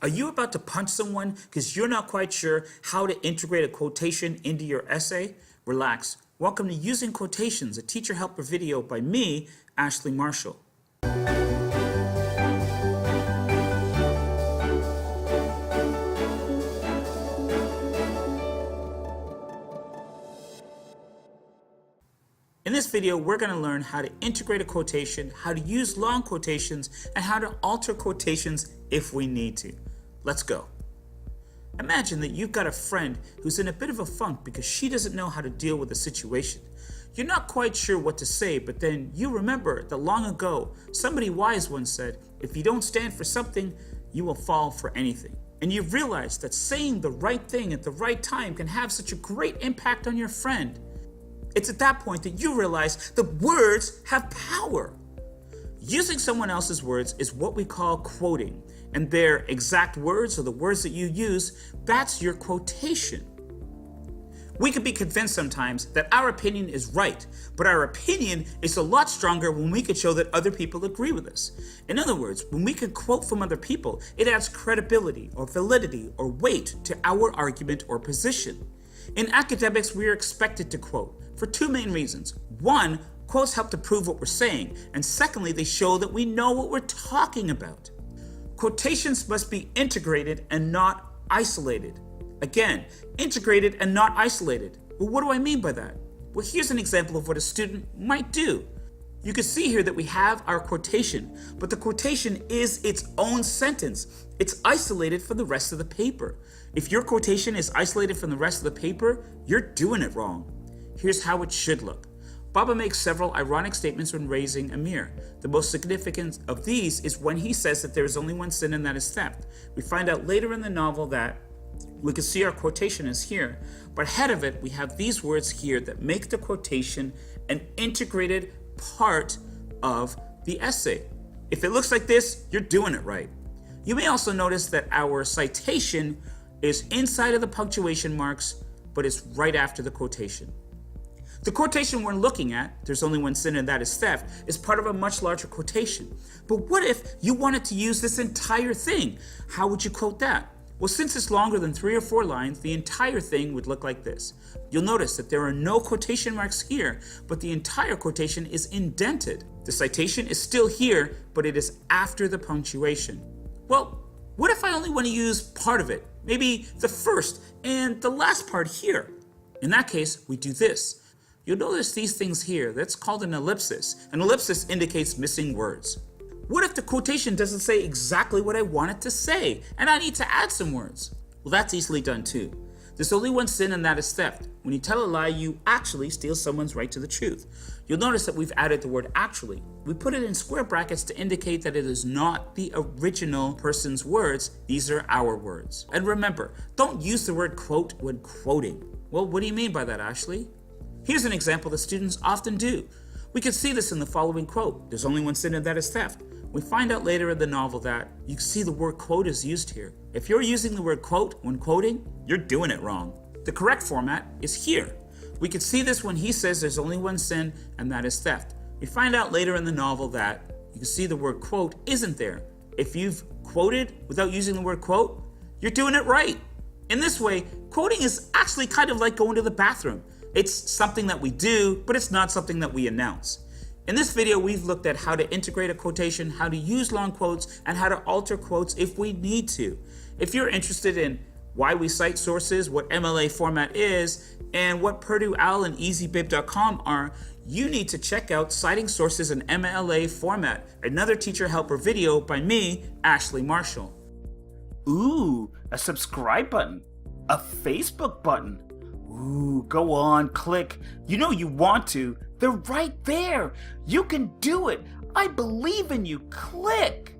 Are you about to punch someone because you're not quite sure how to integrate a quotation into your essay? Relax. Welcome to Using Quotations, a teacher helper video by me, Ashley Marshall. In this video, we're going to learn how to integrate a quotation, how to use long quotations, and how to alter quotations if we need to. Let's go. Imagine that you've got a friend who's in a bit of a funk because she doesn't know how to deal with a situation. You're not quite sure what to say, but then you remember that long ago, somebody wise once said, if you don't stand for something, you will fall for anything. And you've realized that saying the right thing at the right time can have such a great impact on your friend. It's at that point that you realize that words have power. Using someone else's words is what we call quoting, and their exact words or the words that you use, that's your quotation. We can be convinced sometimes that our opinion is right, but our opinion is a lot stronger when we can show that other people agree with us. In other words, when we can quote from other people, it adds credibility or validity or weight to our argument or position. In academics, we are expected to quote for two main reasons. One, quotes help to prove what we're saying, and secondly, they show that we know what we're talking about. Quotations must be integrated and not isolated. Again, integrated and not isolated. Well, what do I mean by that? Well, here's an example of what a student might do. You can see here that we have our quotation, but the quotation is its own sentence. It's isolated from the rest of the paper. If your quotation is isolated from the rest of the paper, you're doing it wrong. Here's how it should look. Baba makes several ironic statements when raising Amir. The most significant of these is when he says that there is only one sin and that is theft. We find out later in the novel that we can see our quotation is here, but ahead of it we have these words here that make the quotation an integrated part of the essay. If it looks like this, you're doing it right. You may also notice that our citation is inside of the punctuation marks, but it's right after the quotation. The quotation we're looking at, there's only one sin and that is theft, is part of a much larger quotation. But what if you wanted to use this entire thing? How would you quote that? Well, since it's longer than 3 or 4 lines, the entire thing would look like this. You'll notice that there are no quotation marks here, but the entire quotation is indented. The citation is still here, but it is after the punctuation. Well, what if I only want to use part of it? Maybe the first and the last part here. In that case, we do this. You'll notice these things here. That's called an ellipsis. An ellipsis indicates missing words. What if the quotation doesn't say exactly what I want it to say, and I need to add some words? Well, that's easily done too. There's only one sin and that is theft. When you tell a lie, you actually steal someone's right to the truth. You'll notice that we've added the word actually. We put it in square brackets to indicate that it is not the original person's words. These are our words. And remember, don't use the word quote when quoting. Well, what do you mean by that, Ashley? Here's an example that students often do. We can see this in the following quote. There's only one sin and that is theft. We find out later in the novel that you can see the word quote is used here. If you're using the word quote when quoting, you're doing it wrong. The correct format is here. We can see this when he says there's only one sin and that is theft. We find out later in the novel that you can see the word quote isn't there. If you've quoted without using the word quote, you're doing it right. In this way, quoting is actually kind of like going to the bathroom. It's something that we do, but it's not something that we announce. In this video, we've looked at how to integrate a quotation, how to use long quotes, and how to alter quotes if we need to. If you're interested in why we cite sources, what MLA format is, and what Purdue OWL and EasyBib.com are, you need to check out Citing Sources in MLA Format, another teacher helper video by me, Ashley Marshall. Ooh, a subscribe button, a Facebook button. Ooh, go on, click. You know you want to. They're right there. You can do it. I believe in you. Click.